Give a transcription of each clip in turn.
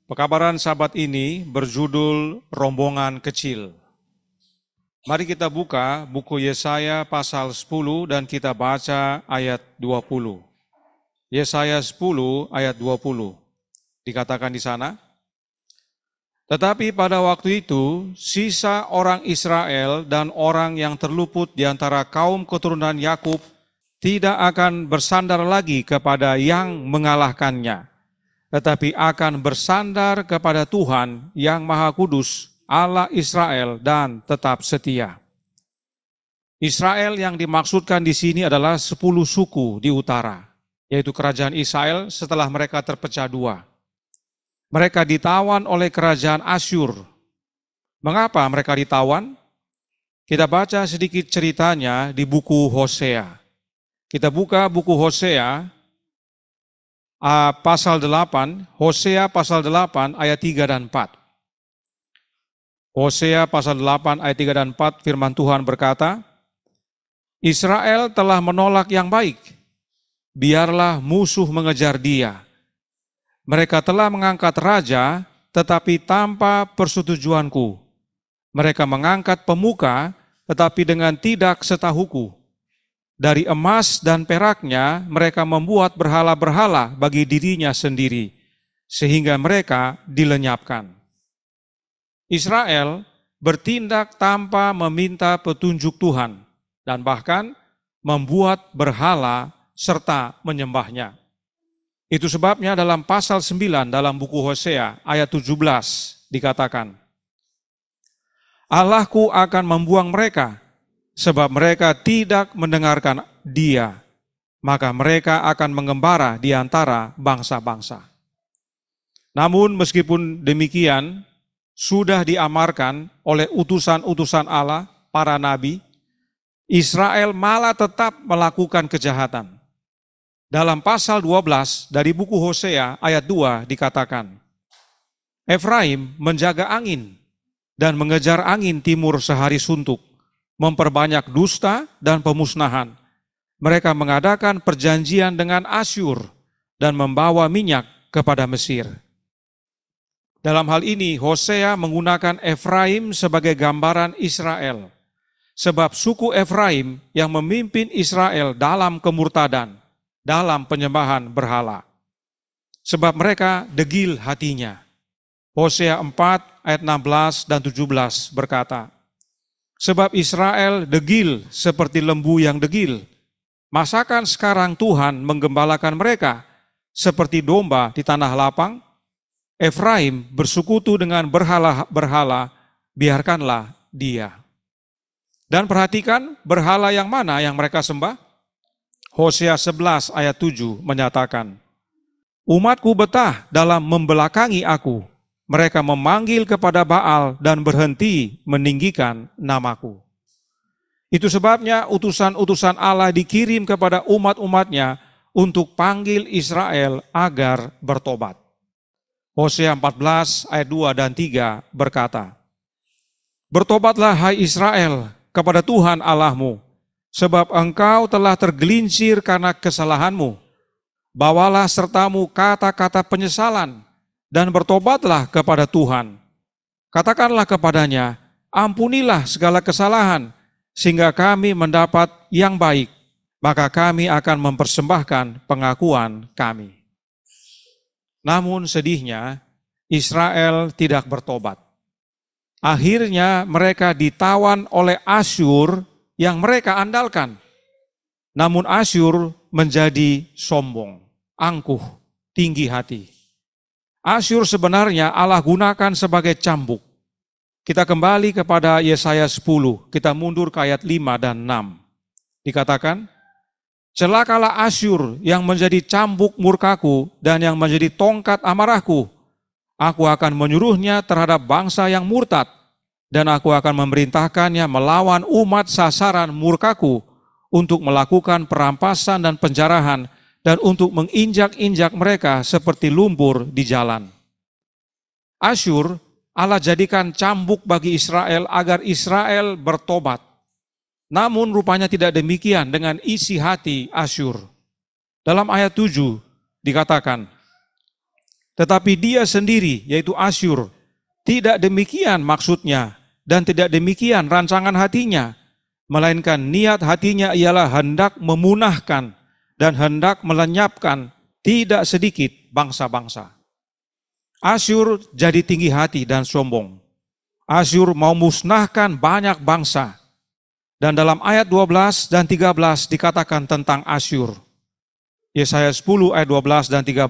Pekabaran Sabat ini berjudul Rombongan Kecil. Mari kita buka buku Yesaya pasal 10 dan kita baca ayat 20. Yesaya 10 ayat 20. Dikatakan di sana, tetapi pada waktu itu, sisa orang Israel dan orang yang terluput di antara kaum keturunan Yakub tidak akan bersandar lagi kepada yang mengalahkannya, tetapi akan bersandar kepada Tuhan yang Maha Kudus, Allah Israel, dan tetap setia. Israel yang dimaksudkan di sini adalah 10 suku di utara, yaitu kerajaan Israel setelah mereka terpecah dua. Mereka ditawan oleh kerajaan Asyur. Mengapa mereka ditawan? Kita baca sedikit ceritanya di buku Hosea. Kita buka buku Hosea pasal 8, Hosea pasal 8 ayat 3 dan 4. Hosea pasal 8 ayat 3 dan 4 firman Tuhan berkata, Israel telah menolak yang baik, biarlah musuh mengejar dia. Mereka telah mengangkat raja, tetapi tanpa persetujuanku. Mereka mengangkat pemuka, tetapi dengan tidak setahuku. Dari emas dan peraknya, mereka membuat berhala-berhala bagi dirinya sendiri, sehingga mereka dilenyapkan. Israel bertindak tanpa meminta petunjuk Tuhan, dan bahkan membuat berhala serta menyembahnya. Itu sebabnya dalam pasal 9 dalam buku Hosea ayat 17 dikatakan, Allahku akan membuang mereka, sebab mereka tidak mendengarkan Dia, maka mereka akan mengembara di antara bangsa-bangsa. Namun meskipun demikian, sudah diamarkan oleh utusan-utusan Allah, para nabi, Israel malah tetap melakukan kejahatan. Dalam pasal 12 dari buku Hosea ayat 2 dikatakan, Efraim menjaga angin dan mengejar angin timur sehari suntuk, memperbanyak dusta dan pemusnahan. Mereka mengadakan perjanjian dengan Asyur dan membawa minyak kepada Mesir. Dalam hal ini Hosea menggunakan Efraim sebagai gambaran Israel, sebab suku Efraim yang memimpin Israel dalam kemurtadan, dalam penyembahan berhala. Sebab mereka degil hatinya. Hosea 4 ayat 16 dan 17 berkata, sebab Israel degil seperti lembu yang degil. Masakan sekarang Tuhan menggembalakan mereka seperti domba di tanah lapang? Efraim bersekutu dengan berhala-berhala, biarkanlah dia. Dan perhatikan berhala yang mana yang mereka sembah? Hosea 11 ayat 7 menyatakan, umatku betah dalam membelakangi aku, mereka memanggil kepada Baal dan berhenti meninggikan namaku. Itu sebabnya utusan-utusan Allah dikirim kepada umat-umatnya untuk panggil Israel agar bertobat. Hosea 14 ayat 2 dan 3 berkata, bertobatlah hai Israel kepada Tuhan Allahmu, sebab engkau telah tergelincir karena kesalahanmu. Bawalah sertamu kata-kata penyesalan dan bertobatlah kepada Tuhan. Katakanlah kepadanya, ampunilah segala kesalahan, sehingga kami mendapat yang baik, maka kami akan mempersembahkan pengakuan kami. Namun sedihnya, Israel tidak bertobat. Akhirnya mereka ditawan oleh Asyur yang mereka andalkan. Namun Asyur menjadi sombong, angkuh, tinggi hati. Asyur sebenarnya Allah gunakan sebagai cambuk. Kita kembali kepada Yesaya 10, kita mundur ke ayat 5 dan 6. Dikatakan, celakalah Asyur yang menjadi cambuk murkaku dan yang menjadi tongkat amarahku. Aku akan menyuruhnya terhadap bangsa yang murtad, dan aku akan memerintahkannya melawan umat sasaran murkaku untuk melakukan perampasan dan penjarahan dan untuk menginjak-injak mereka seperti lumpur di jalan. Asyur Allah jadikan cambuk bagi Israel agar Israel bertobat. Namun rupanya tidak demikian dengan isi hati Asyur. Dalam ayat 7 dikatakan, Tetapi dia sendiri, yaitu Asyur, tidak demikian maksudnya dan tidak demikian rancangan hatinya, melainkan niat hatinya ialah hendak memunahkan dan hendak melenyapkan tidak sedikit bangsa-bangsa. Asyur jadi tinggi hati dan sombong. Asyur mau musnahkan banyak bangsa. Dan dalam ayat 12 dan 13 dikatakan tentang Asyur. Yesaya 10 ayat 12 dan 13.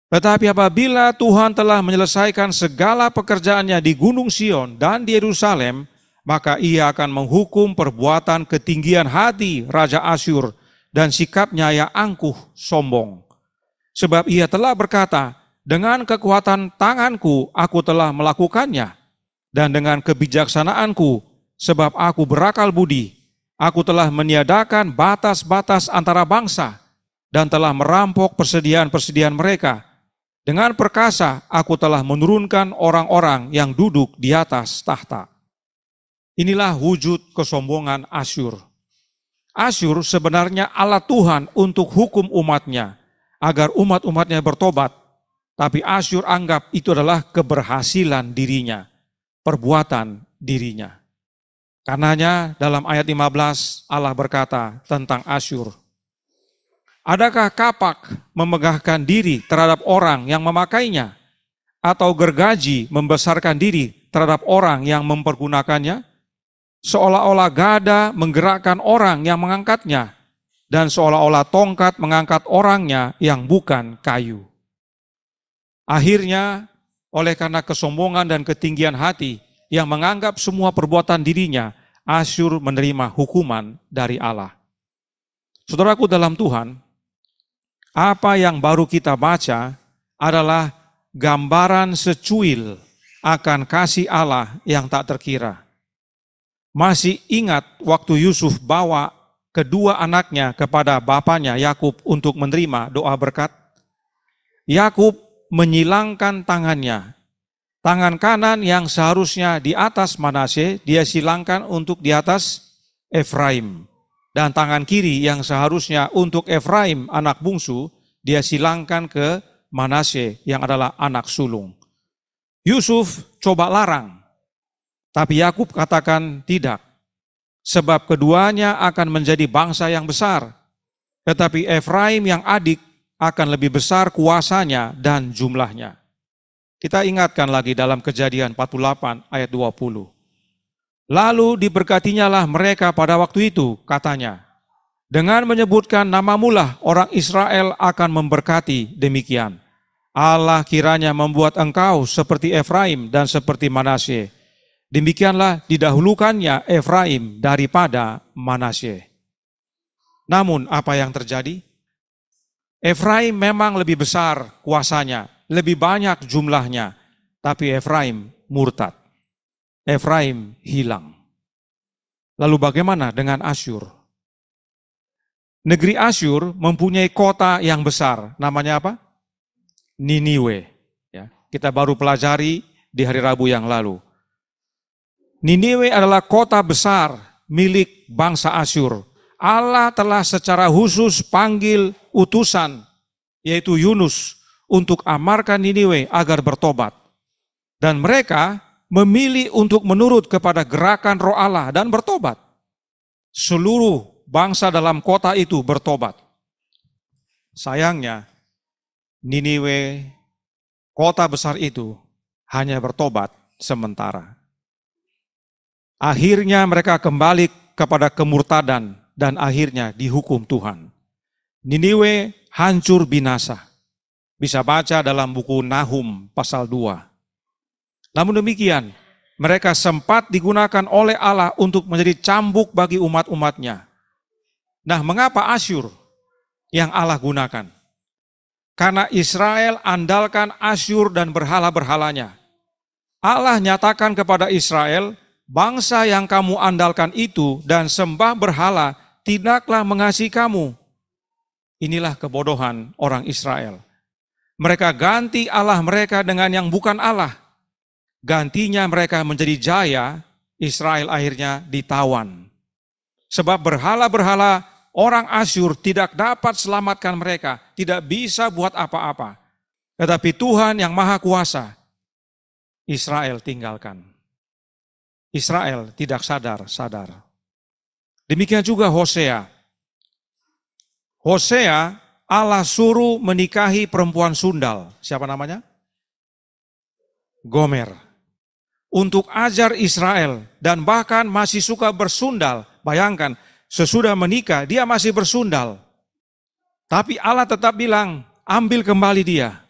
Tetapi apabila Tuhan telah menyelesaikan segala pekerjaannya di Gunung Sion dan di Yerusalem, maka ia akan menghukum perbuatan ketinggian hati Raja Asyur dan sikapnya yang angkuh sombong. Sebab ia telah berkata, dengan kekuatan tanganku aku telah melakukannya, dan dengan kebijaksanaanku, sebab aku berakal budi, aku telah meniadakan batas-batas antara bangsa, dan telah merampok persediaan-persediaan mereka. Dengan perkasa aku telah menurunkan orang-orang yang duduk di atas tahta. Inilah wujud kesombongan Asyur. Asyur sebenarnya alat Tuhan untuk hukum umatnya, agar umat-umatnya bertobat. Tapi Asyur anggap itu adalah keberhasilan dirinya, perbuatan dirinya. Karenanya dalam ayat 15 Allah berkata tentang Asyur, adakah kapak memegahkan diri terhadap orang yang memakainya? Atau gergaji membesarkan diri terhadap orang yang mempergunakannya? Seolah-olah gada menggerakkan orang yang mengangkatnya, dan seolah-olah tongkat mengangkat orangnya yang bukan kayu. Akhirnya, oleh karena kesombongan dan ketinggian hati yang menganggap semua perbuatan dirinya, Asyur menerima hukuman dari Allah. Saudaraku dalam Tuhan, apa yang baru kita baca adalah gambaran secuil akan kasih Allah yang tak terkira. Masih ingat waktu Yusuf bawa kedua anaknya kepada bapaknya Yakub untuk menerima doa berkat? Yakub menyilangkan tangannya. Tangan kanan yang seharusnya di atas Manasye, dia silangkan untuk di atas Efraim. Dan tangan kiri yang seharusnya untuk Efraim anak bungsu, dia silangkan ke Manasye yang adalah anak sulung. Yusuf coba larang, tapi Yakub katakan tidak. Sebab keduanya akan menjadi bangsa yang besar. Tetapi Efraim yang adik akan lebih besar kuasanya dan jumlahnya. Kita ingatkan lagi dalam Kejadian 48 ayat 20. Lalu diberkatinyalah mereka pada waktu itu, katanya, dengan menyebutkan namamu lah orang Israel akan memberkati demikian. Allah kiranya membuat engkau seperti Efraim dan seperti Manasye. Demikianlah didahulukannya Efraim daripada Manasye. Namun apa yang terjadi? Efraim memang lebih besar kuasanya, lebih banyak jumlahnya, tapi Efraim murtad. Efraim hilang. Lalu bagaimana dengan Asyur? Negeri Asyur mempunyai kota yang besar, namanya apa? Niniwe. Ya, kita baru pelajari di hari Rabu yang lalu. Niniwe adalah kota besar milik bangsa Asyur. Allah telah secara khusus panggil utusan, yaitu Yunus, untuk amarkan Niniwe agar bertobat. Dan mereka memilih untuk menurut kepada gerakan Roh Allah dan bertobat. Seluruh bangsa dalam kota itu bertobat. Sayangnya, Niniwe, kota besar itu, hanya bertobat sementara. Akhirnya mereka kembali kepada kemurtadan dan akhirnya dihukum Tuhan. Niniwe hancur binasa. Bisa baca dalam buku Nahum pasal 2. Namun demikian, mereka sempat digunakan oleh Allah untuk menjadi cambuk bagi umat-umatnya. Nah, mengapa Asyur yang Allah gunakan? Karena Israel andalkan Asyur dan berhala-berhalanya. Allah nyatakan kepada Israel, bangsa yang kamu andalkan itu dan sembah berhala tidaklah mengasihi kamu. Inilah kebodohan orang Israel. Mereka ganti Allah mereka dengan yang bukan Allah. Gantinya mereka menjadi jaya, Israel akhirnya ditawan. Sebab berhala-berhala orang Asyur tidak dapat selamatkan mereka, tidak bisa buat apa-apa. Tetapi Tuhan yang Maha Kuasa, Israel tinggalkan. Israel tidak sadar. Demikian juga Hosea. Hosea, Allah suruh menikahi perempuan sundal. Siapa namanya? Gomer. Untuk ajar Israel dan bahkan masih suka bersundal. Bayangkan, sesudah menikah dia masih bersundal. Tapi Allah tetap bilang, ambil kembali dia.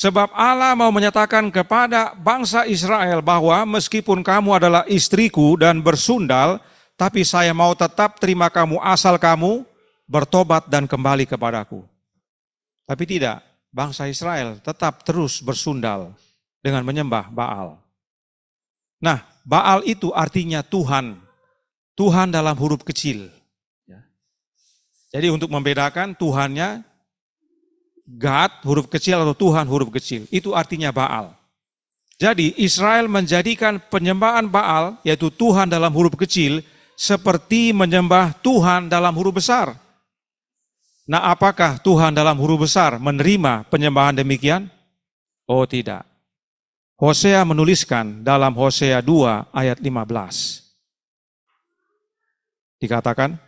Sebab Allah mau menyatakan kepada bangsa Israel bahwa meskipun kamu adalah istriku dan bersundal, tapi saya mau tetap terima kamu asal kamu bertobat dan kembali kepadaku. Tapi tidak, bangsa Israel tetap terus bersundal dengan menyembah Baal. Nah, Baal itu artinya Tuhan. Tuhan dalam huruf kecil. Jadi untuk membedakan Tuhannya God huruf kecil atau Tuhan huruf kecil. Itu artinya Baal. Jadi Israel menjadikan penyembahan Baal, yaitu Tuhan dalam huruf kecil, seperti menyembah Tuhan dalam huruf besar. Nah, apakah Tuhan dalam huruf besar menerima penyembahan demikian? Oh tidak. Hosea menuliskan dalam Hosea 2 ayat 15. Dikatakan,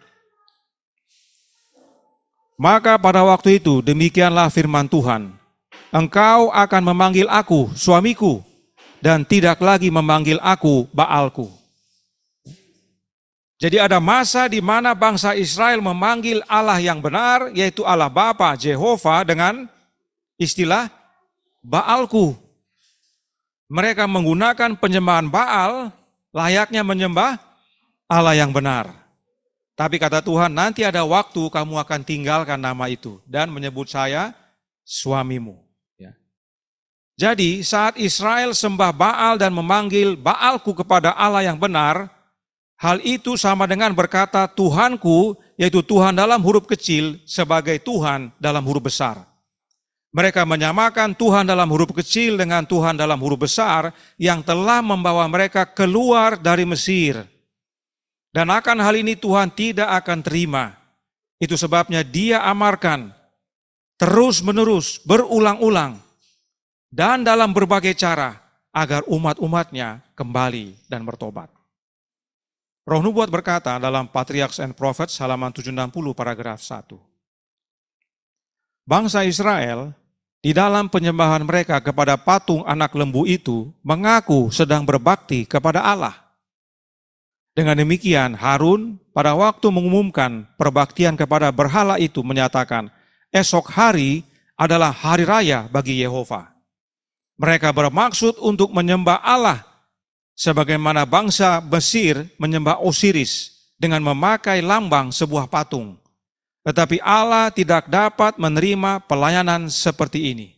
maka pada waktu itu demikianlah firman Tuhan, engkau akan memanggil aku suamiku dan tidak lagi memanggil aku Baalku. Jadi ada masa di mana bangsa Israel memanggil Allah yang benar, yaitu Allah Bapa Jehovah dengan istilah Baalku. Mereka menggunakan penyembahan Baal layaknya menyembah Allah yang benar. Tapi kata Tuhan, nanti ada waktu kamu akan tinggalkan nama itu dan menyebut saya suamimu. Ya. Jadi saat Israel sembah Baal dan memanggil Baalku kepada Allah yang benar, hal itu sama dengan berkata Tuhanku, yaitu Tuhan dalam huruf kecil sebagai Tuhan dalam huruf besar. Mereka menyamakan Tuhan dalam huruf kecil dengan Tuhan dalam huruf besar yang telah membawa mereka keluar dari Mesir. Dan akan hal ini Tuhan tidak akan terima. Itu sebabnya Dia amarkan terus-menerus, berulang-ulang, dan dalam berbagai cara agar umat-umatnya kembali dan bertobat. Roh Nubuat berkata dalam Patriarchs and Prophets halaman 760 paragraf 1. Bangsa Israel di dalam penyembahan mereka kepada patung anak lembu itu mengaku sedang berbakti kepada Allah. Dengan demikian, Harun pada waktu mengumumkan perbaktian kepada berhala itu menyatakan, esok hari adalah hari raya bagi Yehova. Mereka bermaksud untuk menyembah Allah, sebagaimana bangsa Mesir menyembah Osiris dengan memakai lambang sebuah patung. Tetapi Allah tidak dapat menerima pelayanan seperti ini.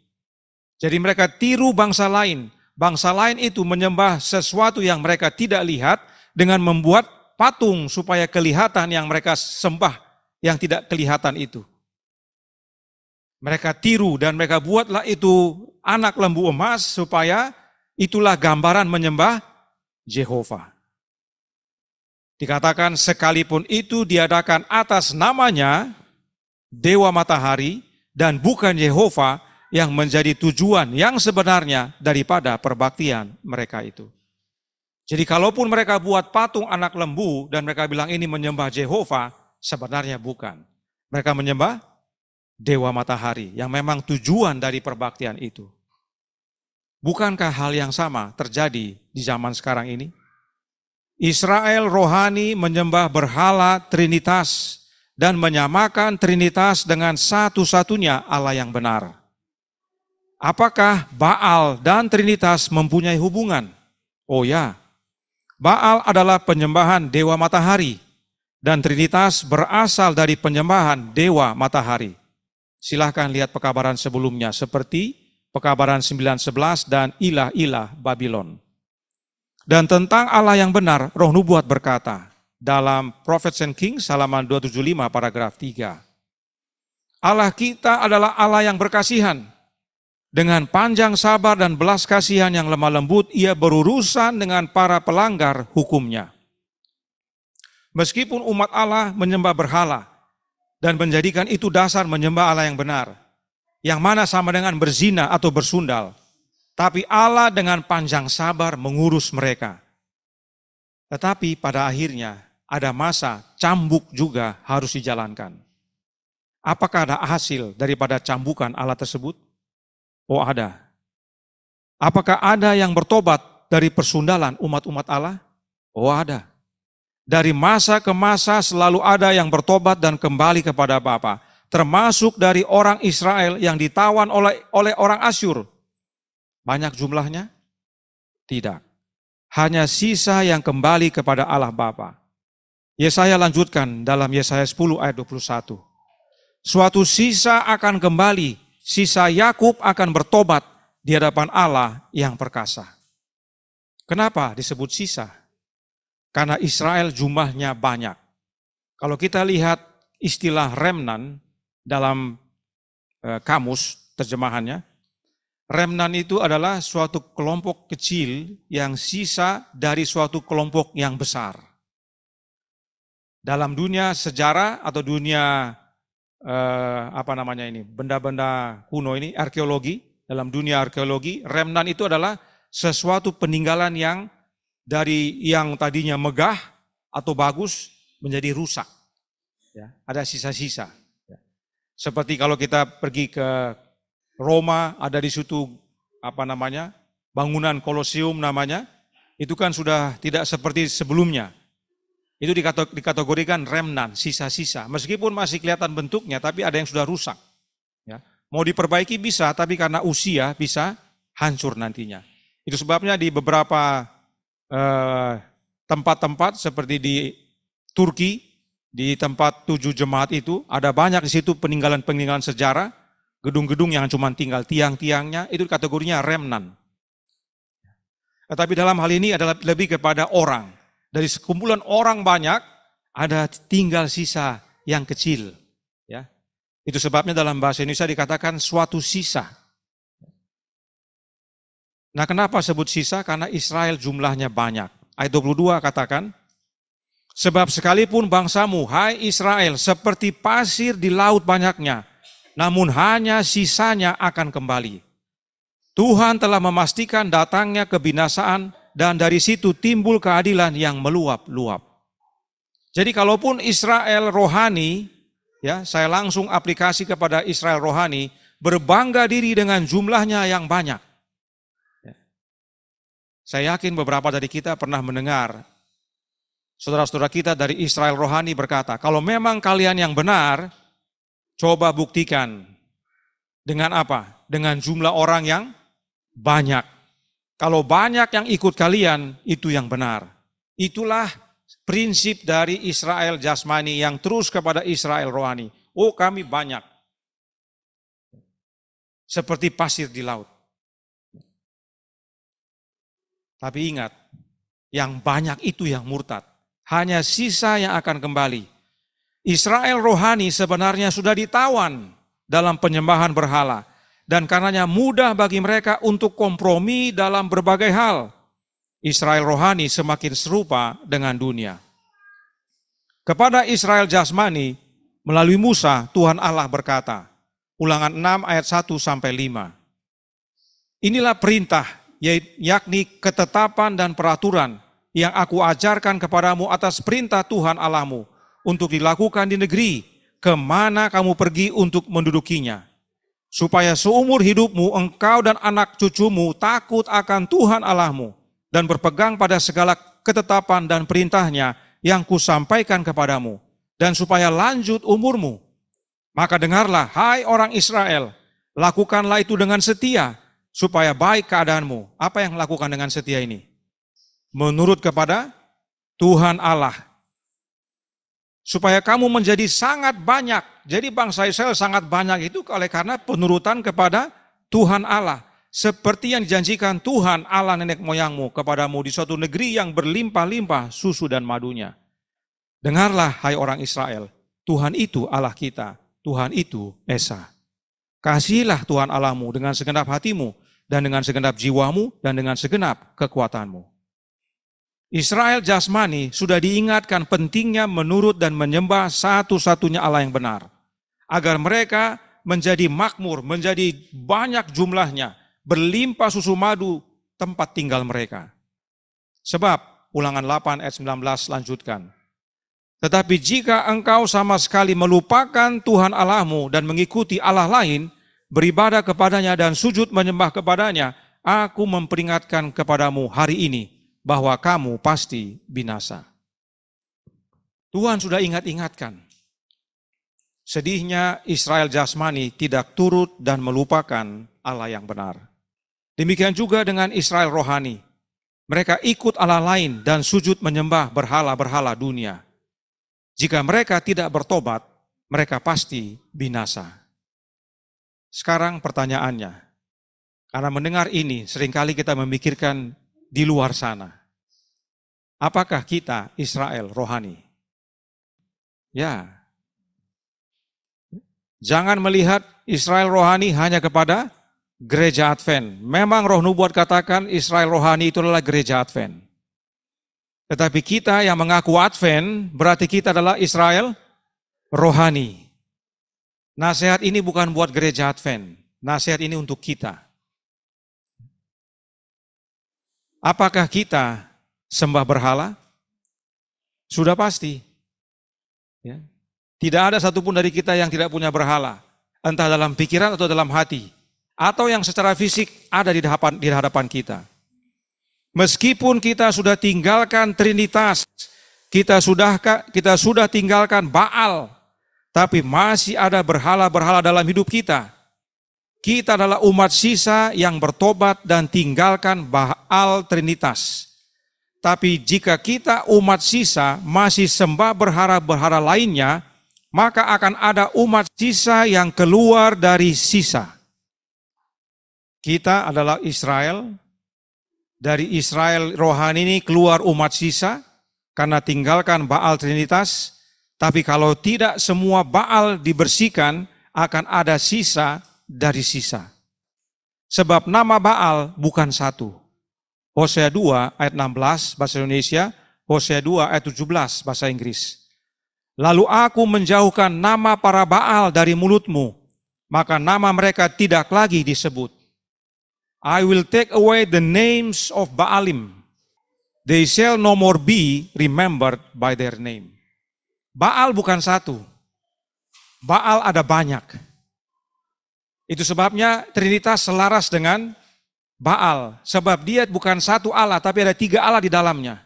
Jadi mereka tiru bangsa lain. Bangsa lain itu menyembah sesuatu yang mereka tidak lihat, dengan membuat patung supaya kelihatan yang mereka sembah yang tidak kelihatan itu. Mereka tiru dan mereka buatlah itu anak lembu emas supaya itulah gambaran menyembah Jehovah. Dikatakan sekalipun itu diadakan atas namanya Dewa Matahari dan bukan Jehovah yang menjadi tujuan yang sebenarnya daripada perbaktian mereka itu. Jadi kalaupun mereka buat patung anak lembu dan mereka bilang ini menyembah Jehovah, sebenarnya bukan. Mereka menyembah Dewa Matahari yang memang tujuan dari perbaktian itu. Bukankah hal yang sama terjadi di zaman sekarang ini? Israel rohani menyembah berhala Trinitas dan menyamakan Trinitas dengan satu-satunya Allah yang benar. Apakah Baal dan Trinitas mempunyai hubungan? Oh ya. Baal adalah penyembahan Dewa Matahari dan Trinitas berasal dari penyembahan Dewa Matahari. Silahkan lihat pekabaran sebelumnya seperti pekabaran 9:11 dan ilah-ilah Babylon. Dan tentang Allah yang benar, Roh Nubuat berkata dalam Prophets and Kings halaman 275 paragraf 3. Allah kita adalah Allah yang berkasihan. Dengan panjang sabar dan belas kasihan yang lemah lembut, ia berurusan dengan para pelanggar hukumnya. Meskipun umat Allah menyembah berhala dan menjadikan itu dasar menyembah Allah yang benar, yang mana sama dengan berzina atau bersundal. Tapi Allah dengan panjang sabar mengurus mereka. Tetapi pada akhirnya ada masa cambuk juga harus dijalankan. Apakah ada hasil daripada cambukan Allah tersebut? Oh ada. Apakah ada yang bertobat dari persundalan umat-umat Allah? Oh ada. Dari masa ke masa selalu ada yang bertobat dan kembali kepada Bapa. Termasuk dari orang Israel yang ditawan oleh orang Asyur. Banyak jumlahnya? Tidak. Hanya sisa yang kembali kepada Allah Bapa. Yesaya lanjutkan dalam Yesaya 10 ayat 21. Suatu sisa akan kembali, sisa Yakub akan bertobat di hadapan Allah yang perkasa. Kenapa disebut sisa? Karena Israel jumlahnya banyak. Kalau kita lihat istilah remnan dalam kamus terjemahannya, remnan itu adalah suatu kelompok kecil yang sisa dari suatu kelompok yang besar. Dalam dunia sejarah atau dunia benda-benda kuno ini, arkeologi, dalam dunia arkeologi, remnan itu adalah sesuatu peninggalan yang dari yang tadinya megah atau bagus menjadi rusak. Ya, ada sisa-sisa. Ya. Seperti kalau kita pergi ke Roma, ada di situ bangunan Kolosium namanya, itu kan sudah tidak seperti sebelumnya. Itu dikategorikan remnan, sisa-sisa. Meskipun masih kelihatan bentuknya, tapi ada yang sudah rusak. Ya. Mau diperbaiki bisa, tapi karena usia bisa hancur nantinya. Itu sebabnya di beberapa tempat-tempat seperti di Turki, di tempat 7 jemaat itu, ada banyak di situ peninggalan-peninggalan sejarah, gedung-gedung yang cuma tinggal tiang-tiangnya, itu kategorinya remnan. Tetapi dalam hal ini adalah lebih kepada orang. Dari sekumpulan orang banyak, ada tinggal sisa yang kecil. Ya. Itu sebabnya dalam bahasa Indonesia dikatakan suatu sisa. Nah kenapa sebut sisa? Karena Israel jumlahnya banyak. Ayat 22 katakan, sebab sekalipun bangsamu, hai Israel, seperti pasir di laut banyaknya, namun hanya sisanya akan kembali. Tuhan telah memastikan datangnya kebinasaan, dan dari situ timbul keadilan yang meluap-luap. Jadi kalaupun Israel rohani, ya saya langsung aplikasi kepada Israel rohani, berbangga diri dengan jumlahnya yang banyak. Ya. Saya yakin beberapa dari kita pernah mendengar saudara-saudara kita dari Israel rohani berkata, kalau memang kalian yang benar, coba buktikan dengan apa? Dengan jumlah orang yang banyak. Kalau banyak yang ikut kalian, itu yang benar. Itulah prinsip dari Israel jasmani yang terus kepada Israel rohani. Oh kami banyak. Seperti pasir di laut. Tapi ingat, yang banyak itu yang murtad. Hanya sisa yang akan kembali. Israel rohani sebenarnya sudah ditawan dalam penyembahan berhala. Dan karenanya mudah bagi mereka untuk kompromi dalam berbagai hal. Israel rohani semakin serupa dengan dunia. Kepada Israel jasmani, melalui Musa, Tuhan Allah berkata, Ulangan 6 ayat 1-5. Inilah perintah, yakni ketetapan dan peraturan yang aku ajarkan kepadamu atas perintah Tuhan Allahmu, untuk dilakukan di negeri, kemana kamu pergi untuk mendudukinya. Supaya seumur hidupmu engkau dan anak cucumu takut akan Tuhan Allahmu dan berpegang pada segala ketetapan dan perintahnya yang kusampaikan kepadamu, dan supaya lanjut umurmu. Maka dengarlah, hai orang Israel, lakukanlah itu dengan setia, supaya baik keadaanmu. Apa yang lakukan dengan setia ini? Menurut kepada Tuhan Allah. Supaya kamu menjadi sangat banyak. Jadi bangsa Israel sangat banyak itu oleh karena penurutan kepada Tuhan Allah. Seperti yang dijanjikan Tuhan Allah nenek moyangmu kepadamu di suatu negeri yang berlimpah-limpah susu dan madunya. Dengarlah hai orang Israel, Tuhan itu Allah kita, Tuhan itu Esa. Kasihilah Tuhan Allahmu dengan segenap hatimu dan dengan segenap jiwamu dan dengan segenap kekuatanmu. Israel jasmani sudah diingatkan pentingnya menurut dan menyembah satu-satunya Allah yang benar. Agar mereka menjadi makmur, menjadi banyak jumlahnya, berlimpah susu madu tempat tinggal mereka. Sebab, Ulangan 8 ayat 19 lanjutkan. Tetapi jika engkau sama sekali melupakan Tuhan Allahmu dan mengikuti Allah lain, beribadah kepadanya dan sujud menyembah kepadanya, aku memperingatkan kepadamu hari ini bahwa kamu pasti binasa. Tuhan sudah ingatkan. Sedihnya Israel jasmani tidak turut dan melupakan Allah yang benar. Demikian juga dengan Israel rohani. Mereka ikut Allah lain dan sujud menyembah berhala-berhala dunia. Jika mereka tidak bertobat, mereka pasti binasa. Sekarang pertanyaannya, karena mendengar ini seringkali kita memikirkan di luar sana. Apakah kita Israel rohani? Ya. Jangan melihat Israel rohani hanya kepada gereja Advent. Memang Roh Nubuat katakan Israel rohani itu adalah gereja Advent. Tetapi kita yang mengaku Advent, berarti kita adalah Israel rohani. Nasihat ini bukan buat gereja Advent. Nasihat ini untuk kita. Apakah kita sembah berhala? Sudah pasti. Ya. Tidak ada satupun dari kita yang tidak punya berhala. Entah dalam pikiran atau dalam hati. Atau yang secara fisik ada di hadapan kita. Meskipun kita sudah tinggalkan Trinitas, kita sudah tinggalkan Baal, tapi masih ada berhala-berhala dalam hidup kita. Kita adalah umat sisa yang bertobat dan tinggalkan Baal Trinitas. Tapi jika kita umat sisa masih sembah berhala-berhala lainnya, maka akan ada umat sisa yang keluar dari sisa. Kita adalah Israel. Dari Israel rohani ini keluar umat sisa karena tinggalkan Baal Trinitas. Tapi kalau tidak semua Baal dibersihkan, akan ada sisa dari sisa. Sebab nama Baal bukan satu. Hosea 2 ayat 16 bahasa Indonesia, Hosea 2 ayat 17 bahasa Inggris. Lalu aku menjauhkan nama para Baal dari mulutmu, maka nama mereka tidak lagi disebut. I will take away the names of Baalim. They shall no more be remembered by their name. Baal bukan satu. Baal ada banyak. Itu sebabnya Trinitas selaras dengan Baal. Sebab dia bukan satu Allah, tapi ada 3 Allah di dalamnya.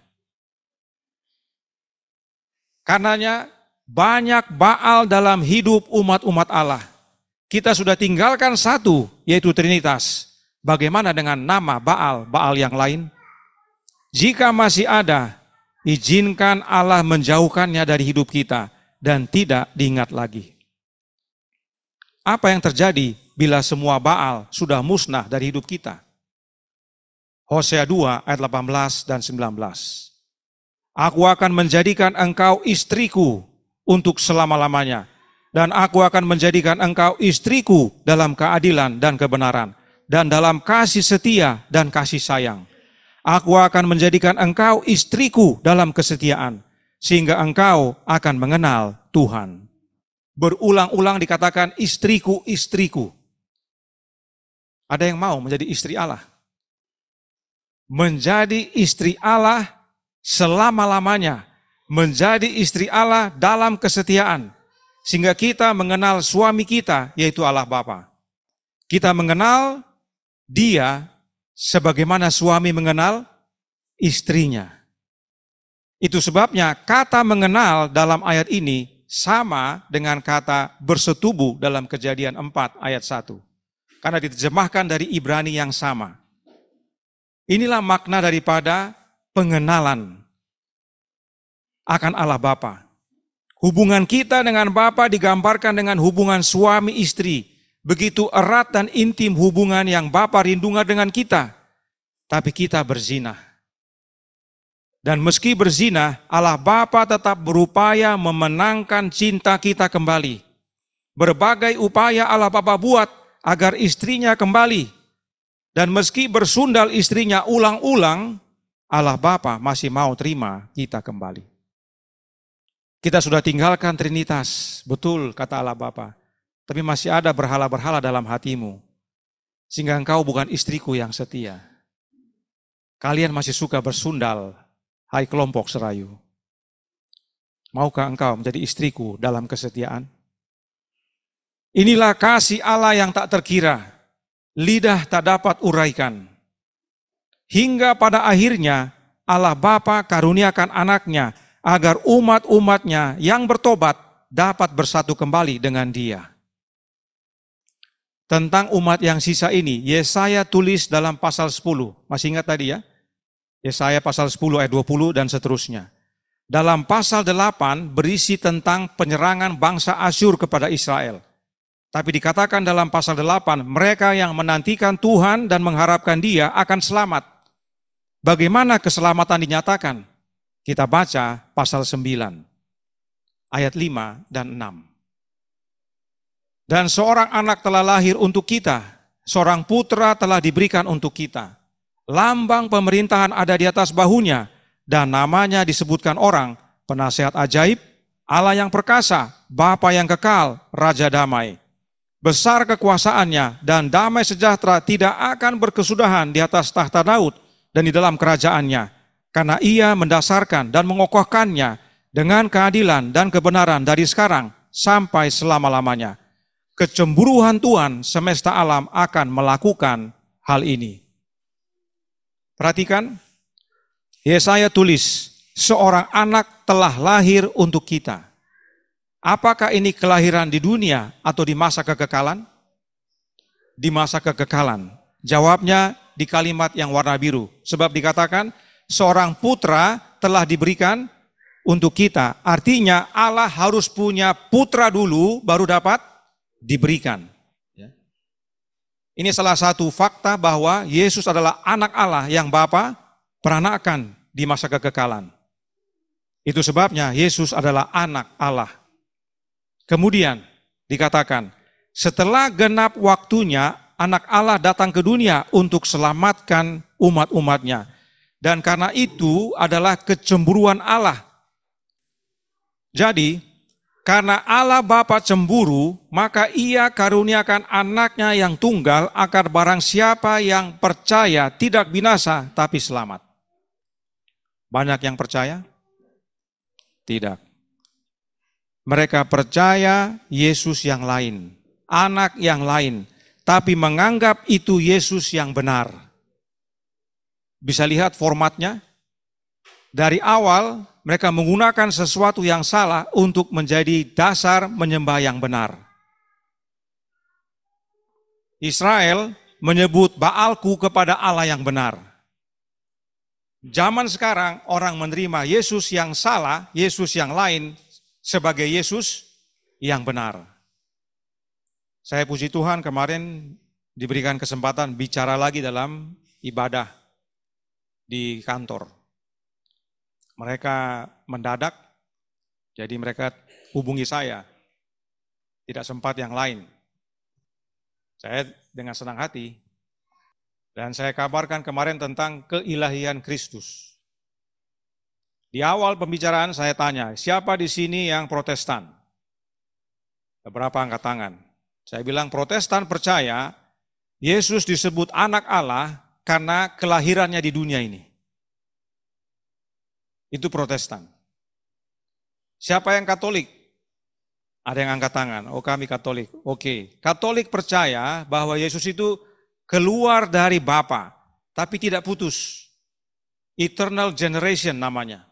Karenanya banyak Baal dalam hidup umat-umat Allah. Kita sudah tinggalkan satu, yaitu Trinitas. Bagaimana dengan nama Baal, Baal yang lain? Jika masih ada, izinkan Allah menjauhkannya dari hidup kita dan tidak diingat lagi. Apa yang terjadi bila semua Baal sudah musnah dari hidup kita? Hosea 2 ayat 18 dan 19. Aku akan menjadikan engkau istriku untuk selama-lamanya, dan aku akan menjadikan engkau istriku dalam keadilan dan kebenaran, dan dalam kasih setia dan kasih sayang. Aku akan menjadikan engkau istriku dalam kesetiaan, sehingga engkau akan mengenal Tuhan. Berulang-ulang dikatakan istriku, istriku. Ada yang mau menjadi istri Allah? Menjadi istri Allah selama-lamanya. Menjadi istri Allah dalam kesetiaan. Sehingga kita mengenal suami kita, yaitu Allah Bapa. Kita mengenal Dia sebagaimana suami mengenal istrinya. Itu sebabnya kata mengenal dalam ayat ini sama dengan kata bersetubuh dalam Kejadian 4 ayat 1. Karena diterjemahkan dari Ibrani yang sama. Inilah makna daripada pengenalan akan Allah Bapa. Hubungan kita dengan Bapa digambarkan dengan hubungan suami istri. Begitu erat dan intim hubungan yang Bapa rindukan dengan kita. Tapi kita berzina. Dan meski berzina, Allah Bapa tetap berupaya memenangkan cinta kita kembali. Berbagai upaya Allah Bapa buat agar istrinya kembali. Dan meski bersundal istrinya ulang-ulang, Allah Bapa masih mau terima kita kembali. Kita sudah tinggalkan Trinitas, betul kata Allah Bapa. tapi masih ada berhala-berhala dalam hatimu, sehingga engkau bukan istriku yang setia. Kalian masih suka bersundal, hai kelompok serayu. Maukah engkau menjadi istriku dalam kesetiaan? Inilah kasih Allah yang tak terkira, lidah tak dapat uraikan. Hingga pada akhirnya Allah Bapa karuniakan anaknya agar umat-umatnya yang bertobat dapat bersatu kembali dengan Dia. Tentang umat yang sisa ini, Yesaya tulis dalam pasal 10. Masih ingat tadi ya? Yesaya pasal 10 ayat 20 dan seterusnya. Dalam pasal 8 berisi tentang penyerangan bangsa Asyur kepada Israel. Tapi dikatakan dalam pasal 8, mereka yang menantikan Tuhan dan mengharapkan Dia akan selamat. Bagaimana keselamatan dinyatakan? Kita baca pasal 9, ayat 5 dan 6. Dan seorang anak telah lahir untuk kita, seorang putra telah diberikan untuk kita. Lambang pemerintahan ada di atas bahunya, dan namanya disebutkan orang, Penasehat Ajaib, Allah yang perkasa, Bapa yang kekal, Raja Damai. Besar kekuasaannya dan damai sejahtera tidak akan berkesudahan di atas tahta Daud dan di dalam kerajaannya, karena Ia mendasarkan dan mengokohkannya dengan keadilan dan kebenaran dari sekarang sampai selama-lamanya. Kecemburuan Tuhan semesta alam akan melakukan hal ini. Perhatikan, Yesaya tulis, seorang anak telah lahir untuk kita. Apakah ini kelahiran di dunia atau di masa kekekalan? Di masa kekekalan. Jawabnya di kalimat yang warna biru. Sebab dikatakan, seorang putra telah diberikan untuk kita. Artinya Allah harus punya putra dulu baru dapat diberikan. Ini salah satu fakta bahwa Yesus adalah anak Allah yang Bapa peranakan di masa kekekalan. Itu sebabnya Yesus adalah anak Allah. Kemudian dikatakan, setelah genap waktunya anak Allah datang ke dunia untuk selamatkan umat-umatnya. Dan karena itu adalah kecemburuan Allah. Jadi, karena Allah Bapa cemburu, maka Ia karuniakan anaknya yang tunggal agar barang siapa yang percaya tidak binasa tapi selamat. Banyak yang percaya? Tidak. Mereka percaya Yesus yang lain, anak yang lain, tapi menganggap itu Yesus yang benar. Bisa lihat formatnya? Dari awal mereka menggunakan sesuatu yang salah untuk menjadi dasar menyembah yang benar. Israel menyebut Baalku kepada Allah yang benar. Zaman sekarang orang menerima Yesus yang salah, Yesus yang lain sebagai Yesus yang benar. Saya puji Tuhan kemarin diberikan kesempatan bicara lagi dalam ibadah di kantor. Mereka mendadak, jadi mereka hubungi saya. Tidak sempat yang lain. Saya dengan senang hati. Dan saya kabarkan kemarin tentang keilahian Kristus. Di awal pembicaraan saya tanya, siapa di sini yang Protestan? Beberapa angkat tangan. Saya bilang Protestan percaya Yesus disebut anak Allah karena kelahirannya di dunia ini. Itu Protestan. Siapa yang Katolik? Ada yang angkat tangan. Oh, kami Katolik. Oke. Katolik percaya bahwa Yesus itu keluar dari Bapa, tapi tidak putus. Eternal generation namanya.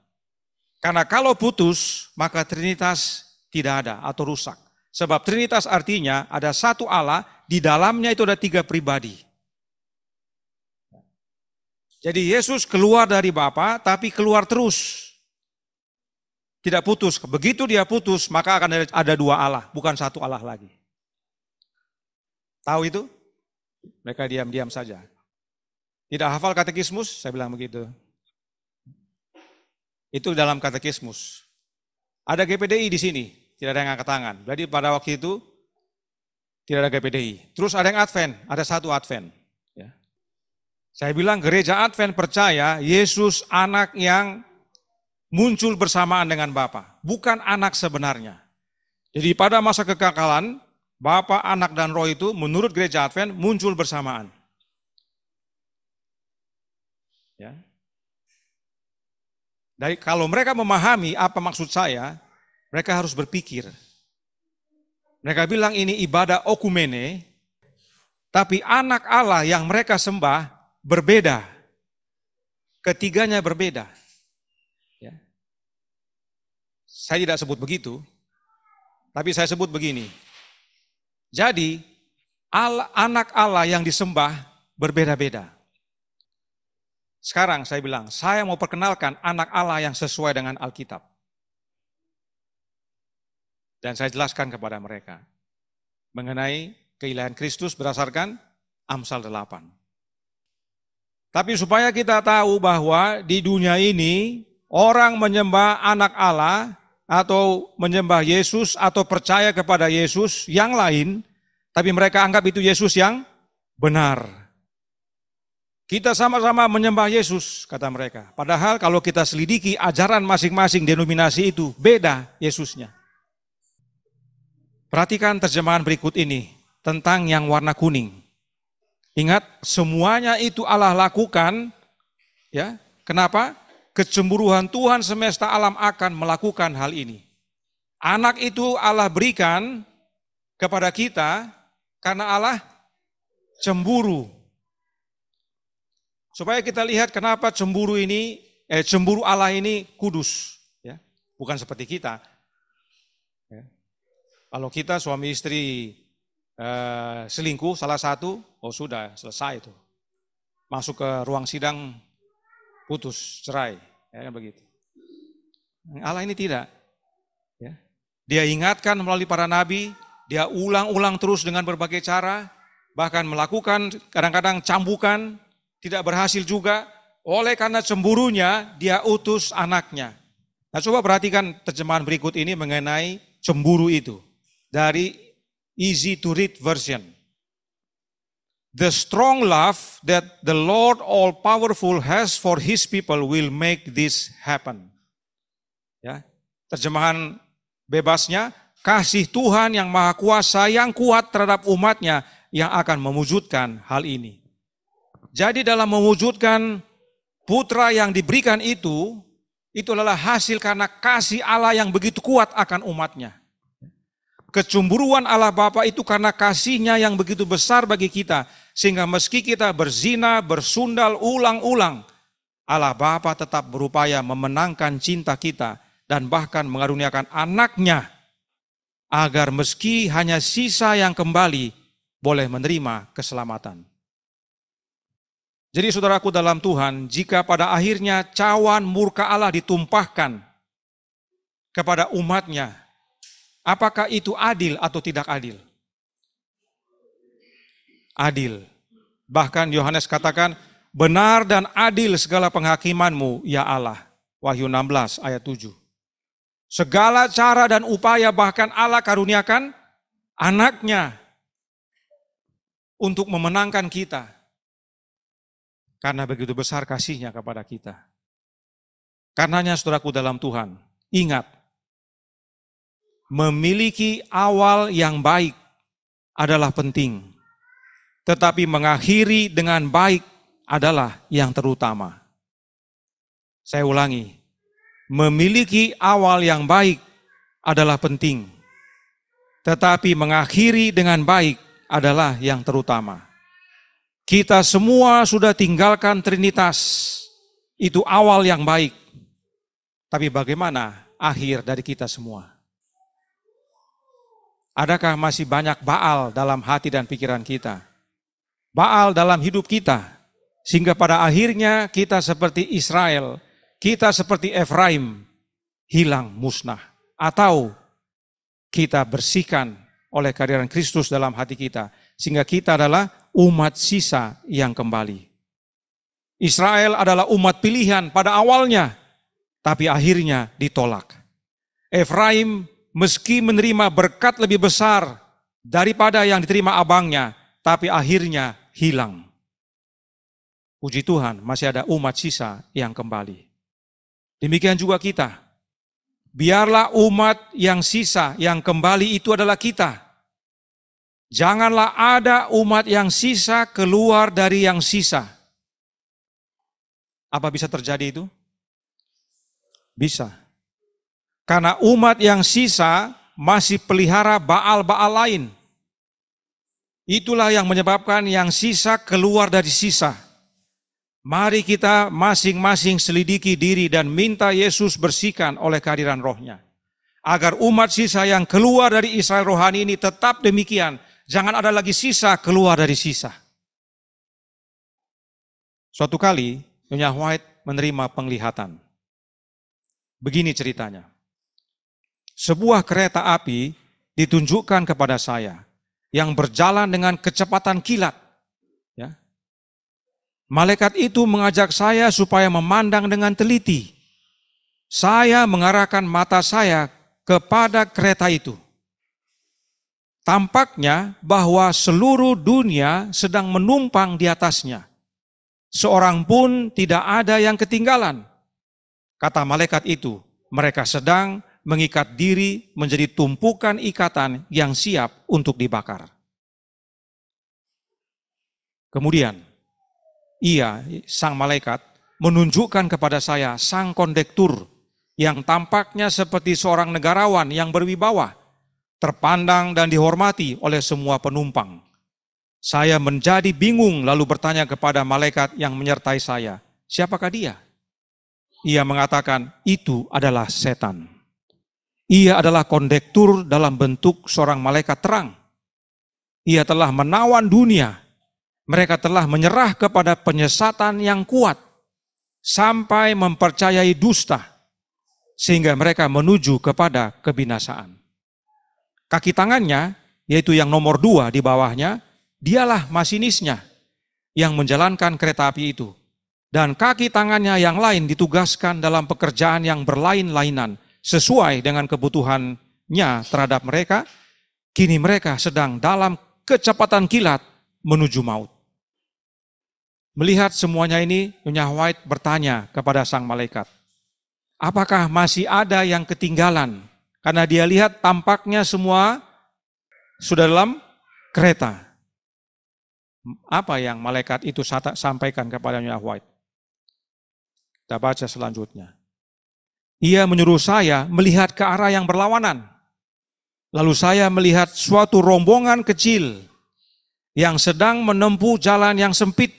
Karena kalau putus, maka Trinitas tidak ada atau rusak. Sebab Trinitas artinya ada satu Allah, di dalamnya itu ada 3 pribadi. Jadi Yesus keluar dari Bapa, tapi keluar terus. Tidak putus. Begitu dia putus, maka akan ada 2 Allah, bukan satu Allah lagi. Tahu itu? Mereka diam-diam saja. Tidak hafal katekismus? Saya bilang begitu. Itu dalam katekismus. Ada GPDI di sini, tidak ada yang angkat tangan. Jadi pada waktu itu tidak ada GPDI. Terus ada yang Advent, ada 1 Advent. Ya. Saya bilang gereja Advent percaya Yesus anak yang muncul bersamaan dengan Bapa, bukan anak sebenarnya. Jadi pada masa kekekalan, Bapa, Anak, dan Roh itu menurut Gereja Advent muncul bersamaan. Ya. Kalau mereka memahami apa maksud saya, mereka harus berpikir. Mereka bilang ini ibadah okumene, tapi anak Allah yang mereka sembah berbeda. Ketiganya berbeda. Ya. Saya tidak sebut begitu, tapi saya sebut begini. Jadi, anak Allah yang disembah berbeda-beda. Sekarang saya bilang, saya mau perkenalkan anak Allah yang sesuai dengan Alkitab. Dan saya jelaskan kepada mereka mengenai keilahian Kristus berdasarkan Amsal 8. Tapi supaya kita tahu bahwa di dunia ini orang menyembah anak Allah atau menyembah Yesus atau percaya kepada Yesus yang lain, tapi mereka anggap itu Yesus yang benar. Kita sama-sama menyembah Yesus, kata mereka. Padahal kalau kita selidiki ajaran masing-masing denominasi itu beda Yesusnya. Perhatikan terjemahan berikut ini tentang yang warna kuning. Ingat, semuanya itu Allah lakukan, ya. Kenapa? Kecemburuan Tuhan semesta alam akan melakukan hal ini. Anak itu Allah berikan kepada kita karena Allah cemburu. Supaya kita lihat kenapa cemburu Allah ini kudus, ya. Bukan seperti kita. Ya. Kalau kita suami istri selingkuh salah satu, oh sudah selesai itu. Masuk ke ruang sidang, putus, cerai, ya kan begitu. Allah ini tidak. Ya. Dia ingatkan melalui para nabi, dia ulang-ulang terus dengan berbagai cara, bahkan melakukan kadang-kadang cambukan, tidak berhasil juga, oleh karena cemburunya dia utus anaknya. Nah, coba perhatikan terjemahan berikut ini mengenai cemburu itu. Dari Easy to Read version. The strong love that the Lord all-powerful has for His people will make this happen. Ya, terjemahan bebasnya, kasih Tuhan yang maha kuasa yang kuat terhadap umatnya yang akan mewujudkan hal ini. Jadi dalam mewujudkan putra yang diberikan itu adalah hasil karena kasih Allah yang begitu kuat akan umatnya. Kecemburuan Allah Bapa itu karena kasihnya yang begitu besar bagi kita. Sehingga meski kita berzina, bersundal ulang-ulang, Allah Bapa tetap berupaya memenangkan cinta kita dan bahkan mengaruniakan anaknya agar meski hanya sisa yang kembali boleh menerima keselamatan. Jadi saudaraku dalam Tuhan, jika pada akhirnya cawan murka Allah ditumpahkan kepada umatnya, apakah itu adil atau tidak adil? Adil. Bahkan Yohanes katakan, benar dan adil segala penghakimanmu, ya Allah. Wahyu 16 ayat 7. Segala cara dan upaya bahkan Allah karuniakan anaknya untuk memenangkan kita. Karena begitu besar kasihnya kepada kita. Karenanya saudaraku dalam Tuhan, ingat, memiliki awal yang baik adalah penting. Tetapi mengakhiri dengan baik adalah yang terutama. Saya ulangi, memiliki awal yang baik adalah penting. Tetapi mengakhiri dengan baik adalah yang terutama. Kita semua sudah tinggalkan Trinitas, itu awal yang baik. Tapi bagaimana akhir dari kita semua? Adakah masih banyak Baal dalam hati dan pikiran kita? Baal dalam hidup kita, sehingga pada akhirnya kita seperti Israel, kita seperti Efraim, hilang musnah. Atau kita bersihkan oleh kehadiran Kristus dalam hati kita, sehingga kita adalah umat sisa yang kembali. Israel adalah umat pilihan pada awalnya, tapi akhirnya ditolak. Efraim meski menerima berkat lebih besar daripada yang diterima abangnya, tapi akhirnya hilang. Puji Tuhan, masih ada umat sisa yang kembali. Demikian juga kita. Biarlah umat yang sisa, yang kembali itu adalah kita. Janganlah ada umat yang sisa keluar dari yang sisa. Apa bisa terjadi itu? Bisa. Karena umat yang sisa masih pelihara Baal-Baal lain. Itulah yang menyebabkan yang sisa keluar dari sisa. Mari kita masing-masing selidiki diri dan minta Yesus bersihkan oleh kehadiran Roh-Nya. Agar umat sisa yang keluar dari Israel rohani ini tetap demikian. Jangan ada lagi sisa keluar dari sisa. Suatu kali, Nyonya White menerima penglihatan. Begini ceritanya. Sebuah kereta api ditunjukkan kepada saya yang berjalan dengan kecepatan kilat. Ya. Malaikat itu mengajak saya supaya memandang dengan teliti. Saya mengarahkan mata saya kepada kereta itu. Tampaknya bahwa seluruh dunia sedang menumpang di atasnya. Seorang pun tidak ada yang ketinggalan. Kata malaikat itu, mereka sedang mengikat diri menjadi tumpukan ikatan yang siap untuk dibakar. Kemudian, sang malaikat, menunjukkan kepada saya sang kondektur yang tampaknya seperti seorang negarawan yang berwibawa, terpandang dan dihormati oleh semua penumpang. Saya menjadi bingung lalu bertanya kepada malaikat yang menyertai saya, siapakah dia? Ia mengatakan, itu adalah setan. Ia adalah kondektur dalam bentuk seorang malaikat terang. Ia telah menawan dunia. Mereka telah menyerah kepada penyesatan yang kuat sampai mempercayai dusta sehingga mereka menuju kepada kebinasaan. Kaki tangannya, yaitu yang nomor 2 di bawahnya, dialah masinisnya yang menjalankan kereta api itu. Dan kaki tangannya yang lain ditugaskan dalam pekerjaan yang berlain-lainan sesuai dengan kebutuhannya terhadap mereka. Kini mereka sedang dalam kecepatan kilat menuju maut. Melihat semuanya ini, Nyonya White bertanya kepada sang malaikat, apakah masih ada yang ketinggalan? Karena dia lihat tampaknya semua sudah dalam kereta. Apa yang malaikat itu sampaikan kepada Nyonya White? Kita baca selanjutnya. Ia menyuruh saya melihat ke arah yang berlawanan. Lalu saya melihat suatu rombongan kecil yang sedang menempuh jalan yang sempit.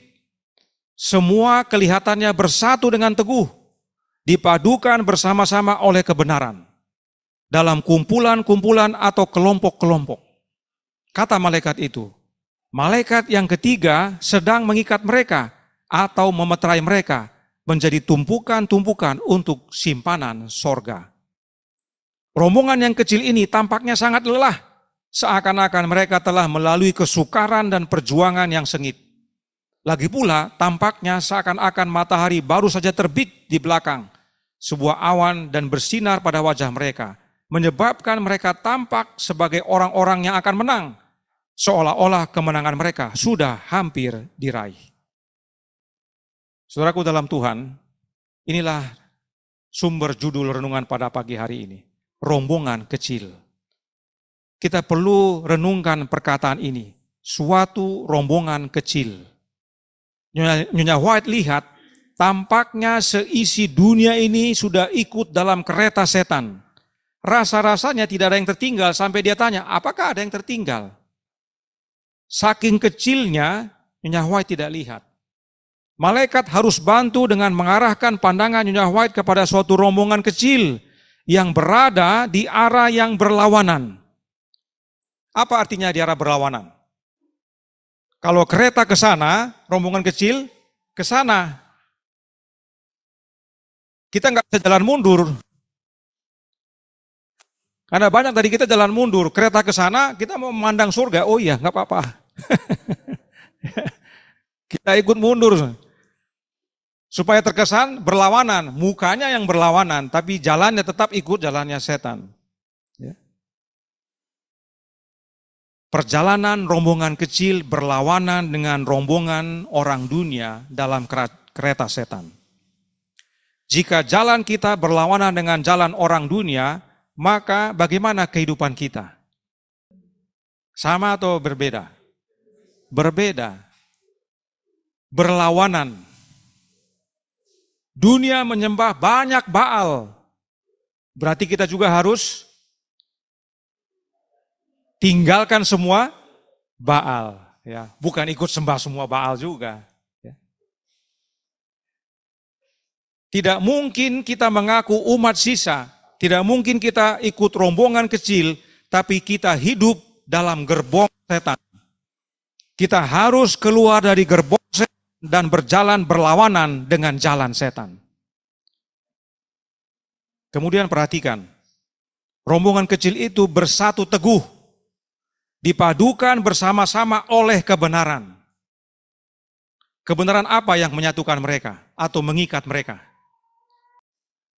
Semua kelihatannya bersatu dengan teguh, dipadukan bersama-sama oleh kebenaran. Dalam kumpulan-kumpulan atau kelompok-kelompok. Kata malaikat itu, malaikat yang ketiga sedang mengikat mereka atau memeterai mereka menjadi tumpukan-tumpukan untuk simpanan sorga. Rombongan yang kecil ini tampaknya sangat lelah, seakan-akan mereka telah melalui kesukaran dan perjuangan yang sengit. Lagi pula tampaknya seakan-akan matahari baru saja terbit di belakang sebuah awan dan bersinar pada wajah mereka, menyebabkan mereka tampak sebagai orang-orang yang akan menang, seolah-olah kemenangan mereka sudah hampir diraih. Saudaraku dalam Tuhan, inilah sumber judul renungan pada pagi hari ini, rombongan kecil. Kita perlu renungkan perkataan ini, suatu rombongan kecil. Nyonya White lihat, tampaknya seisi dunia ini sudah ikut dalam kereta setan. Rasa-rasanya tidak ada yang tertinggal sampai dia tanya, apakah ada yang tertinggal? Saking kecilnya, Nyonya White tidak lihat. Malaikat harus bantu dengan mengarahkan pandangan Nyonya White kepada suatu rombongan kecil yang berada di arah yang berlawanan. Apa artinya di arah berlawanan? Kalau kereta ke sana, rombongan kecil ke sana. Kita nggak bisa jalan mundur. Karena banyak dari kita jalan mundur, kereta ke sana, kita mau memandang surga, oh iya nggak apa-apa. Kita ikut mundur. Supaya terkesan berlawanan, mukanya yang berlawanan, tapi jalannya tetap ikut jalannya setan. Ya. Perjalanan rombongan kecil berlawanan dengan rombongan orang dunia dalam kereta setan. Jika jalan kita berlawanan dengan jalan orang dunia, maka bagaimana kehidupan kita? Sama atau berbeda? Berbeda. Berlawanan. Dunia menyembah banyak Baal. Berarti kita juga harus tinggalkan semua Baal. Ya, bukan ikut sembah semua Baal juga. Ya. Tidak mungkin kita mengaku umat sisa, tidak mungkin kita ikut rombongan kecil, tapi kita hidup dalam gerbong setan. Kita harus keluar dari gerbong setan dan berjalan berlawanan dengan jalan setan. Kemudian perhatikan, rombongan kecil itu bersatu teguh, dipadukan bersama-sama oleh kebenaran. Kebenaran apa yang menyatukan mereka atau mengikat mereka?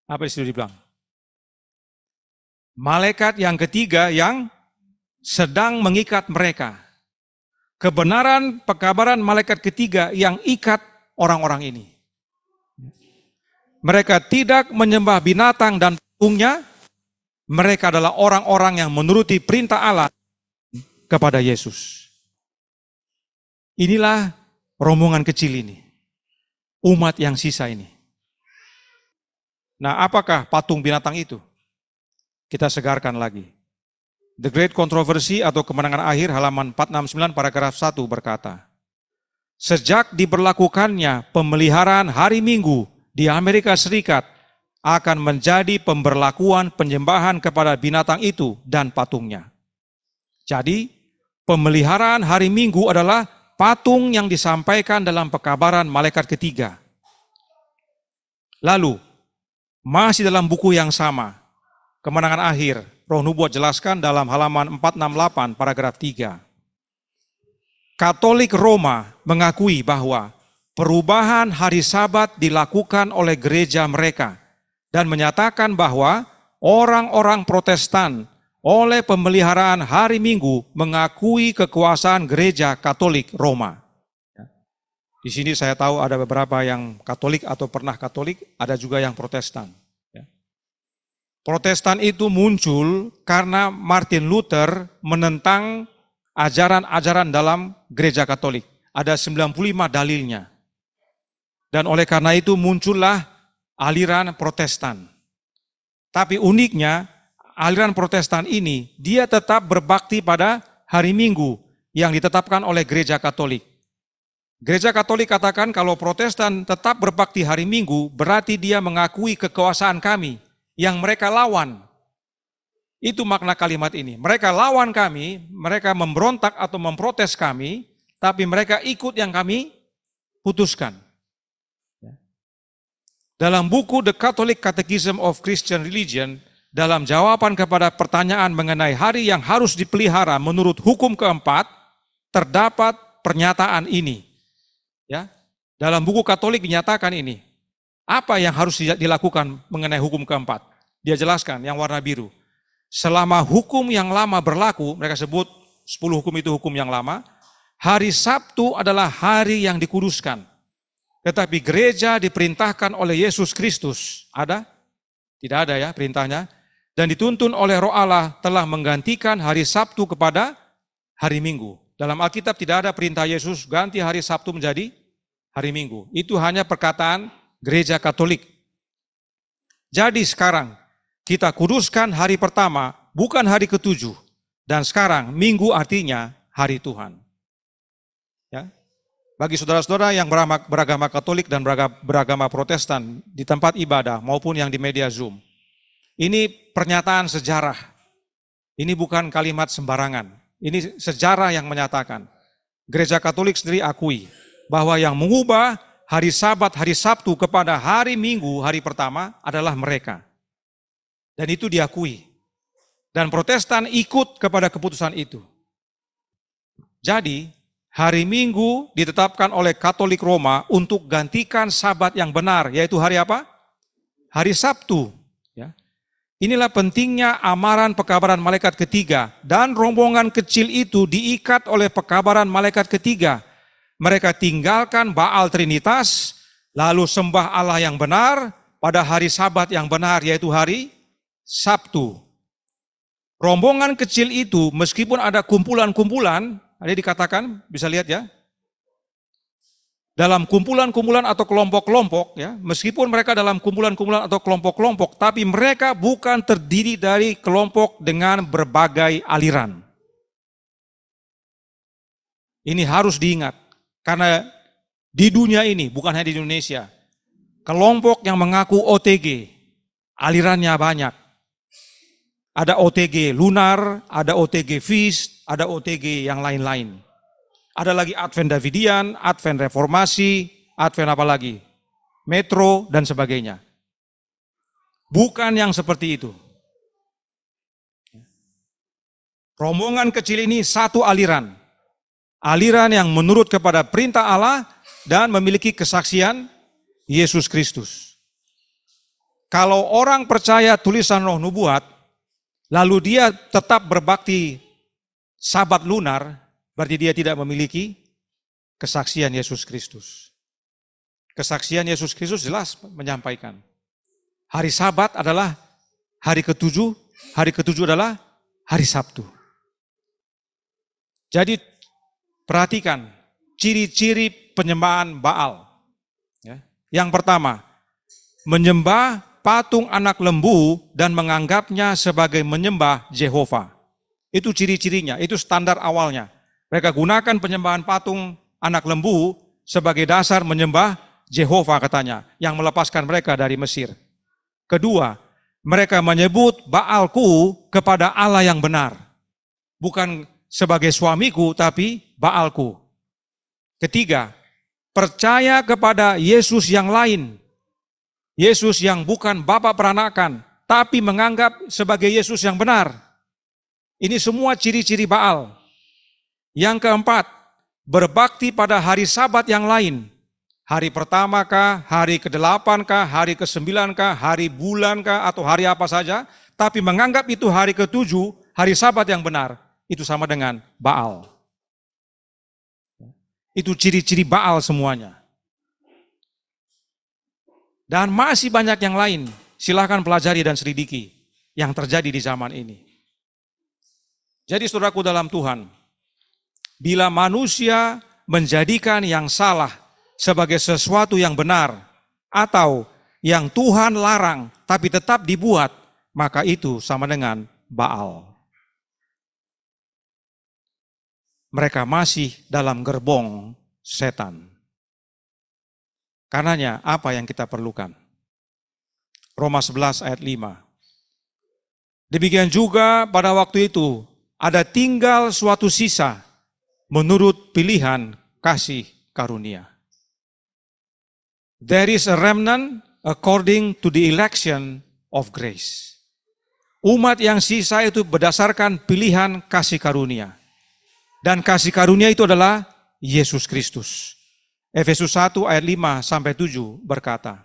Apa yang sudah dibilang? Malaikat yang ketiga yang sedang mengikat mereka. Kebenaran pekabaran malaikat ketiga yang ikat orang-orang ini. Mereka tidak menyembah binatang dan patungnya. Mereka adalah orang-orang yang menuruti perintah Allah kepada Yesus. Inilah rombongan kecil ini. Umat yang sisa ini. Nah, apakah patung binatang itu? Kita segarkan lagi. The Great Controversy atau Kemenangan Akhir halaman 469 paragraf 1 berkata, sejak diberlakukannya pemeliharaan hari Minggu di Amerika Serikat akan menjadi pemberlakuan penyembahan kepada binatang itu dan patungnya. Jadi, pemeliharaan hari Minggu adalah patung yang disampaikan dalam pekabaran malaikat ketiga. Lalu, masih dalam buku yang sama, Kemenangan Akhir, Roh Nubuat jelaskan dalam halaman 468 paragraf 3. Katolik Roma mengakui bahwa perubahan hari Sabat dilakukan oleh gereja mereka dan menyatakan bahwa orang-orang Protestan oleh pemeliharaan hari Minggu mengakui kekuasaan gereja Katolik Roma. Di sini saya tahu ada beberapa yang Katolik atau pernah Katolik, ada juga yang Protestan. Protestan itu muncul karena Martin Luther menentang ajaran-ajaran dalam gereja Katolik. Ada 95 dalilnya. Dan oleh karena itu muncullah aliran Protestan. Tapi uniknya, aliran Protestan ini, dia tetap berbakti pada hari Minggu yang ditetapkan oleh gereja Katolik. Gereja Katolik katakan kalau Protestan tetap berbakti hari Minggu, berarti dia mengakui kekuasaan kami yang mereka lawan. Itu makna kalimat ini. Mereka lawan kami, mereka memberontak atau memprotes kami, tapi mereka ikut yang kami putuskan. Dalam buku The Catholic Catechism of Christian Religion, dalam jawaban kepada pertanyaan mengenai hari yang harus dipelihara menurut hukum keempat, terdapat pernyataan ini. Ya, dalam buku Katolik dinyatakan ini. Apa yang harus dilakukan mengenai hukum keempat? Dia jelaskan yang warna biru. Selama hukum yang lama berlaku, mereka sebut 10 hukum itu hukum yang lama, hari Sabtu adalah hari yang dikuduskan. Tetapi gereja diperintahkan oleh Yesus Kristus. Ada? Tidak ada ya perintahnya. Dan dituntun oleh Roh Allah telah menggantikan hari Sabtu kepada hari Minggu. Dalam Alkitab tidak ada perintah Yesus ganti hari Sabtu menjadi hari Minggu. Itu hanya perkataan gereja Katolik. Jadi sekarang kita kuduskan hari pertama, bukan hari ke-7. Dan sekarang Minggu artinya hari Tuhan. Ya. Bagi saudara-saudara yang beragama Katolik dan beragama Protestan di tempat ibadah maupun yang di media Zoom. Ini pernyataan sejarah. Ini bukan kalimat sembarangan. Ini sejarah yang menyatakan. Gereja Katolik sendiri akui bahwa yang mengubah hari Sabat, hari Sabtu kepada hari Minggu, hari pertama adalah mereka. Dan itu diakui. Dan Protestan ikut kepada keputusan itu. Jadi, hari Minggu ditetapkan oleh Katolik Roma untuk gantikan Sabat yang benar, yaitu hari apa? Hari Sabtu. Ya. Inilah pentingnya amaran pekabaran malaikat ketiga. Dan rombongan kecil itu diikat oleh pekabaran malaikat ketiga. Mereka tinggalkan Baal Trinitas, lalu sembah Allah yang benar pada hari Sabat yang benar, yaitu hari Sabtu. Rombongan kecil itu meskipun ada kumpulan-kumpulan, ada dikatakan, bisa lihat ya, dalam kumpulan-kumpulan atau kelompok-kelompok, ya, meskipun mereka dalam kumpulan-kumpulan atau kelompok-kelompok, tapi mereka bukan terdiri dari kelompok dengan berbagai aliran. Ini harus diingat, karena di dunia ini, bukan hanya di Indonesia, kelompok yang mengaku OTG, alirannya banyak. Ada OTG lunar, ada OTG Fish, ada OTG yang lain-lain. Ada lagi Advent Davidian, Advent Reformasi, Advent apa lagi? Metro, dan sebagainya. Bukan yang seperti itu. Rombongan kecil ini satu aliran. Aliran yang menurut kepada perintah Allah dan memiliki kesaksian Yesus Kristus. Kalau orang percaya tulisan Roh Nubuat, lalu dia tetap berbakti Sabat lunar, berarti dia tidak memiliki kesaksian Yesus Kristus. Kesaksian Yesus Kristus jelas menyampaikan. Hari Sabat adalah hari ketujuh adalah hari Sabtu. Jadi perhatikan ciri-ciri penyembahan Baal. Yang pertama, menyembah patung anak lembu dan menganggapnya sebagai menyembah Yehova. Itu ciri-cirinya, itu standar awalnya. Mereka gunakan penyembahan patung anak lembu sebagai dasar menyembah Yehova katanya, yang melepaskan mereka dari Mesir. Kedua, mereka menyebut Baalku kepada Allah yang benar. Bukan sebagai suamiku, tapi Baalku. Ketiga, percaya kepada Yesus yang lain. Yesus yang bukan Bapa peranakan, tapi menganggap sebagai Yesus yang benar. Ini semua ciri-ciri Baal. Yang keempat, berbakti pada hari Sabat yang lain. Hari pertama kah, hari ke-8 kah, hari ke-9 kah, hari bulan kah, atau hari apa saja. Tapi menganggap itu hari ke-7, hari Sabat yang benar. Itu sama dengan Baal. Itu ciri-ciri Baal semuanya. Dan masih banyak yang lain. Silahkan pelajari dan selidiki yang terjadi di zaman ini. Jadi saudaraku dalam Tuhan, bila manusia menjadikan yang salah sebagai sesuatu yang benar, atau yang Tuhan larang tapi tetap dibuat, maka itu sama dengan Baal. Mereka masih dalam gerbong setan. Karenanya apa yang kita perlukan? Roma 11 ayat 5. Demikian juga pada waktu itu ada tinggal suatu sisa menurut pilihan kasih karunia. There is a remnant according to the election of grace. Umat yang sisa itu berdasarkan pilihan kasih karunia. Dan kasih karunia itu adalah Yesus Kristus. Efesus 1 ayat 5 sampai 7 berkata,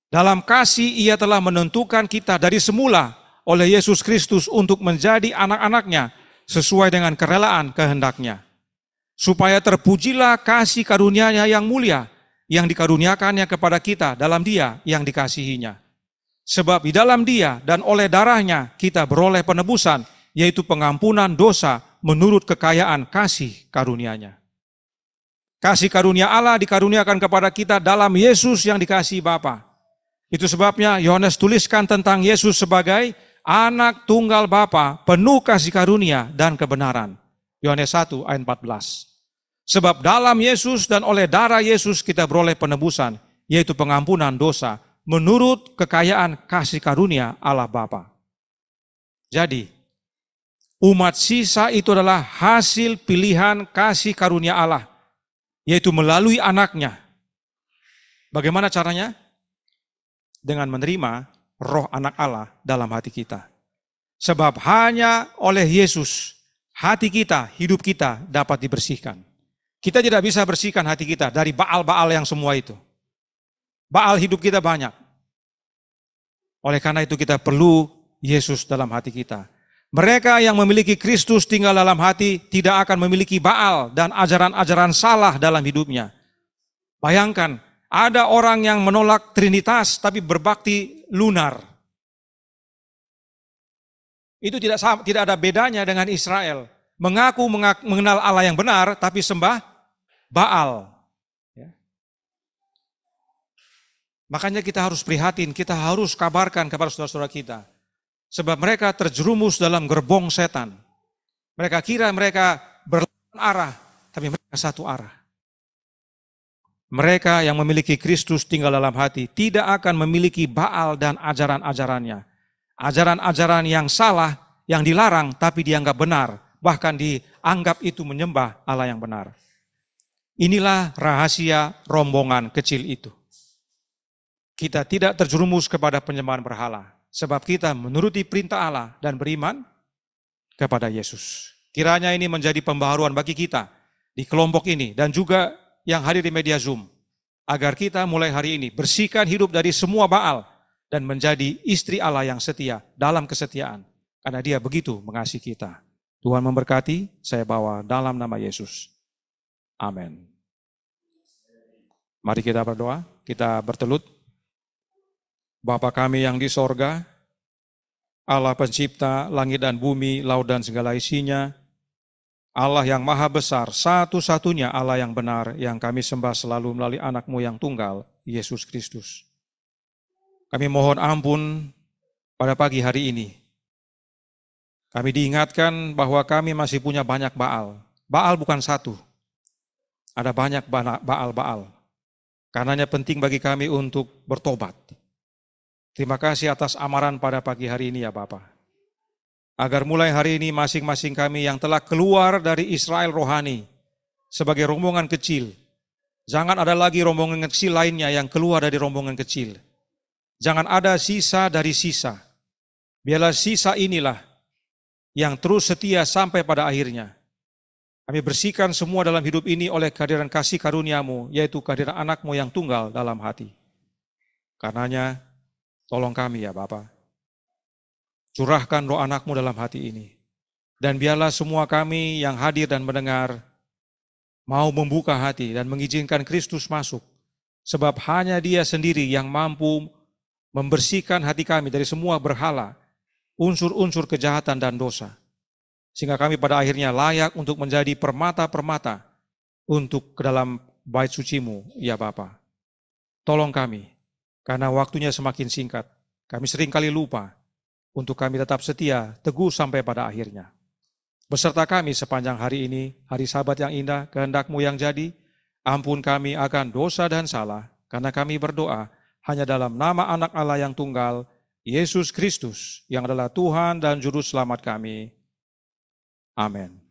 dalam kasih ia telah menentukan kita dari semula oleh Yesus Kristus untuk menjadi anak-anaknya sesuai dengan kerelaan kehendaknya. Supaya terpujilah kasih karunia-Nya yang mulia, yang dikaruniakannya kepada kita dalam Dia yang dikasihinya. Sebab di dalam Dia dan oleh darahnya kita beroleh penebusan, yaitu pengampunan dosa menurut kekayaan kasih karunia-Nya. Kasih karunia Allah dikaruniakan kepada kita dalam Yesus yang dikasihi Bapa. Itu sebabnya Yohanes tuliskan tentang Yesus sebagai anak tunggal Bapa, penuh kasih karunia dan kebenaran. Yohanes 1 ayat 14. Sebab dalam Yesus dan oleh darah Yesus kita beroleh penebusan, yaitu pengampunan dosa, menurut kekayaan kasih karunia Allah Bapa. Jadi, umat sisa itu adalah hasil pilihan kasih karunia Allah, yaitu melalui anaknya. Bagaimana caranya? Dengan menerima roh anak Allah dalam hati kita. Sebab hanya oleh Yesus, hati kita, hidup kita dapat dibersihkan. Kita tidak bisa bersihkan hati kita dari Baal-Baal yang semua itu. Baal hidup kita banyak. Oleh karena itu kita perlu Yesus dalam hati kita. Mereka yang memiliki Kristus tinggal dalam hati tidak akan memiliki Baal dan ajaran-ajaran salah dalam hidupnya. Bayangkan, ada orang yang menolak Trinitas tapi berbakti lunar. Itu tidak ada bedanya dengan Israel. Mengaku mengenal Allah yang benar, tapi sembah Baal. Ya. Makanya kita harus prihatin, kita harus kabarkan kepada saudara-saudara kita. Sebab mereka terjerumus dalam gerbong setan. Mereka kira mereka berlawan arah, tapi mereka satu arah. Mereka yang memiliki Kristus tinggal dalam hati tidak akan memiliki Baal dan ajaran-ajarannya. Ajaran-ajaran yang salah, yang dilarang tapi dianggap benar, bahkan dianggap itu menyembah Allah yang benar. Inilah rahasia rombongan kecil itu. Kita tidak terjerumus kepada penyembahan berhala, sebab kita menuruti perintah Allah dan beriman kepada Yesus. Kiranya ini menjadi pembaharuan bagi kita di kelompok ini dan juga yang hadir di media Zoom, agar kita mulai hari ini bersihkan hidup dari semua Baal dan menjadi istri Allah yang setia dalam kesetiaan, karena Dia begitu mengasihi kita. Tuhan memberkati, saya bawa dalam nama Yesus. Amin. Mari kita berdoa, kita bertelut. Bapa kami yang di sorga, Allah pencipta langit dan bumi, laut dan segala isinya, Allah yang maha besar, satu-satunya Allah yang benar, yang kami sembah selalu melalui anak-Mu yang tunggal, Yesus Kristus. Kami mohon ampun pada pagi hari ini. Kami diingatkan bahwa kami masih punya banyak Baal. Baal bukan satu. Ada banyak Baal-Baal. Karenanya penting bagi kami untuk bertobat. Terima kasih atas amaran pada pagi hari ini ya Bapa. Agar mulai hari ini masing-masing kami yang telah keluar dari Israel rohani sebagai rombongan kecil. Jangan ada lagi rombongan kecil lainnya yang keluar dari rombongan kecil. Jangan ada sisa dari sisa. Biarlah sisa inilah yang terus setia sampai pada akhirnya. Kami bersihkan semua dalam hidup ini oleh kehadiran kasih karunia-Mu, yaitu kehadiran anak-Mu yang tunggal dalam hati. Karenanya, tolong kami ya Bapa. Curahkan roh anak-Mu dalam hati ini. Dan biarlah semua kami yang hadir dan mendengar mau membuka hati dan mengizinkan Kristus masuk. Sebab hanya Dia sendiri yang mampu membersihkan hati kami dari semua berhala, unsur-unsur kejahatan dan dosa. Sehingga kami pada akhirnya layak untuk menjadi permata-permata untuk ke dalam bait suci-Mu, ya Bapa. Tolong kami, karena waktunya semakin singkat. Kami seringkali lupa untuk kami tetap setia, teguh sampai pada akhirnya. Beserta kami sepanjang hari ini, hari Sabat yang indah, kehendak-Mu yang jadi, ampun kami akan dosa dan salah, karena kami berdoa hanya dalam nama anak Allah yang tunggal, Yesus Kristus, yang adalah Tuhan dan Juru Selamat kami. Amin.